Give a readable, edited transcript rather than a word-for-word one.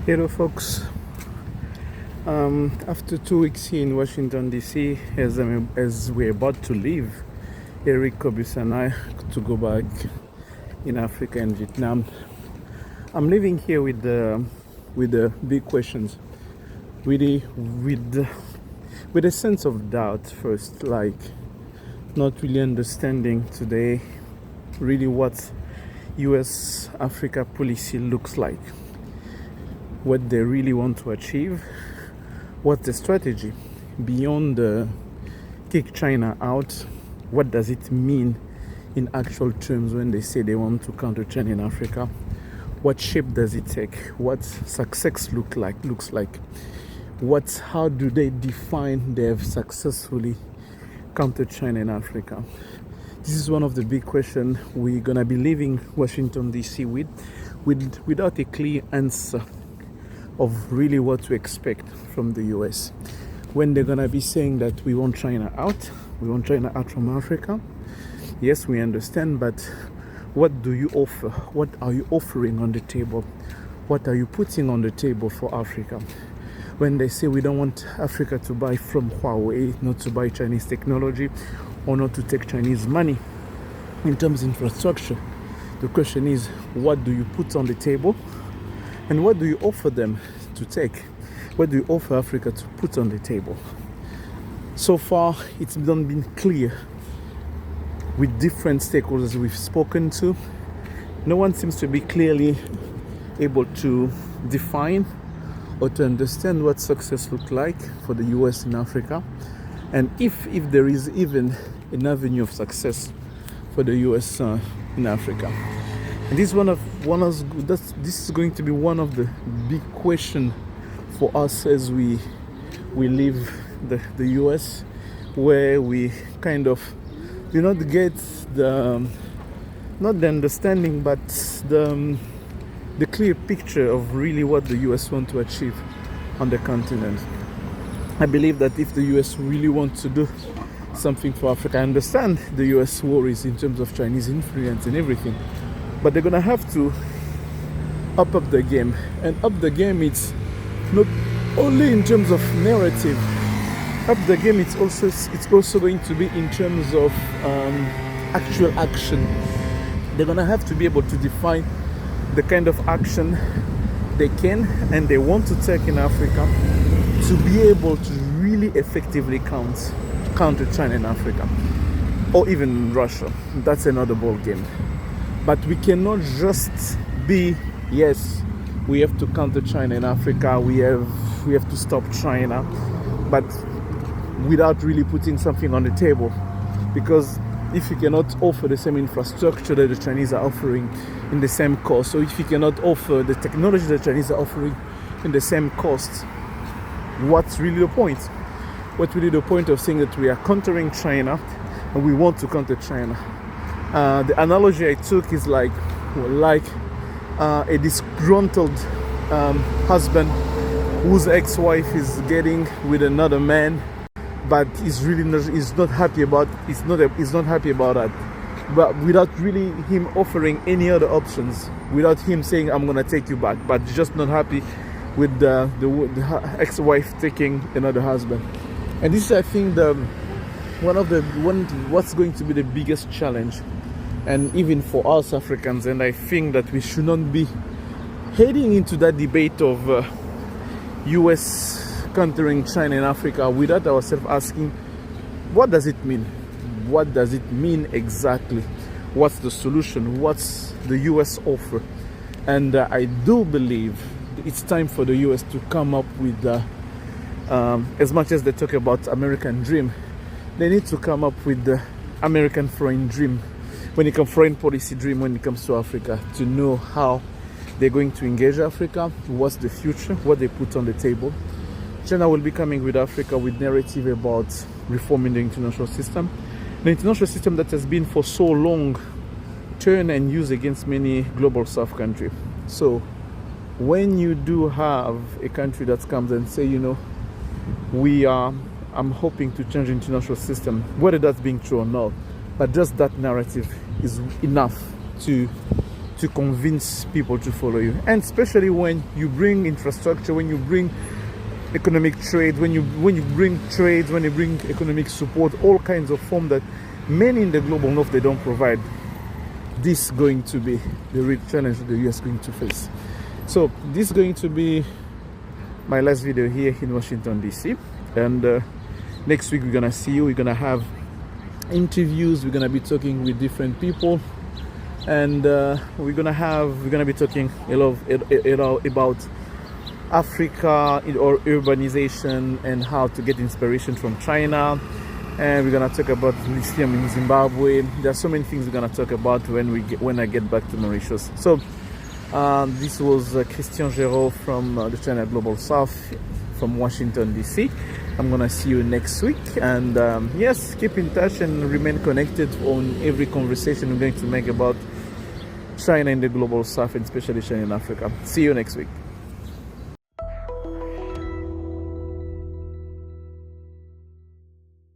Hello, folks. After 2 weeks here in Washington, D.C., as we're about to leave, Eric, Kobus, and I to go back in Africa and Vietnam, I'm living here with the big questions, really with a sense of doubt first, like not really understanding today really what U.S. Africa policy looks like, what they really want to achieve, what's the strategy beyond the kick China out. What does it mean in actual terms when they say they want to counter China in Africa? What shape does it take? What success looks like? How do they define they have successfully countered China in Africa? This is one of the big questions we're gonna be leaving Washington D.C. without a clear answer of really what to expect from the US. When they're gonna be saying that we want China out from Africa. Yes, we understand, but what do you offer? What are you offering on the table? What are you putting on the table for Africa? When they say we don't want Africa to buy from Huawei, not to buy Chinese technology, or not to take Chinese money in terms of infrastructure, the question is, what do you put on the table? And what do you offer them to take? What do you offer Africa to put on the table? So far, it's not been clear with different stakeholders we've spoken to. No one seems to be clearly able to define or to understand what success looks like for the US in Africa, and if there is even an avenue of success for the US in Africa. And this is going to be one of the big questions for us as we leave the US, where we kind of do not get not the understanding, but the clear picture of really what the US want to achieve on the continent. I believe that if the US really wants to do something for Africa, I understand the US worries in terms of Chinese influence and everything, but they're gonna have to up the game. And up the game, it's not only in terms of narrative. Up the game, it's also going to be in terms of actual action. They're gonna have to be able to define the kind of action they can and they want to take in Africa to be able to really effectively counter China in Africa, or even Russia. That's another ball game. But we cannot just be, yes, we have to counter China in Africa, we have to stop China, but without really putting something on the table. Because if you cannot offer the same infrastructure that the Chinese are offering in the same cost, or if you cannot offer the technology that the Chinese are offering in the same cost, what's really the point? What's really the point of saying that we are countering China and we want to counter China? The analogy I took is like a disgruntled husband whose ex-wife is getting with another man, but he's not happy about that. But without really him offering any other options, without him saying I'm gonna take you back, but just not happy with the ex-wife taking another husband. And this is, I think, what's going to be the biggest challenge, and even for us Africans. And I think that we should not be heading into that debate of US countering China in Africa without ourselves asking, what does it mean? What does it mean exactly? What's the solution? What's the US offer? And I do believe it's time for the US to come up with, as much as they talk about American dream, they need to come up with the American foreign dream, foreign policy dream when it comes to Africa, to know how they're going to engage Africa, what's the future, what they put on the table. China will be coming with Africa with narrative about reforming the international system. The international system that has been for so long turned and used against many global south countries. So when you do have a country that comes and say, I'm hoping to change the international system, whether that's being true or not, but just that narrative is enough to to convince people to follow you. And especially when you bring infrastructure, when you bring economic trade, when you bring trades, when you bring economic support, all kinds of form that many in the global north they don't provide. This is going to be the real challenge the US is going to face. So this is going to be my last video here in Washington DC, and next week we're gonna see you. We're gonna have interviews. We're gonna be talking with different people, and we're gonna be talking a lot about Africa or urbanization and how to get inspiration from China. And we're gonna talk about lithium in Zimbabwe. There are so many things we're gonna talk about when I get back to Mauritius. So this was Christian Géraud from the channel Global South from Washington DC. I'm gonna see you next week, and yes, keep in touch and remain connected on every conversation we're going to make about China in the Global South, and especially China in Africa. See you next week.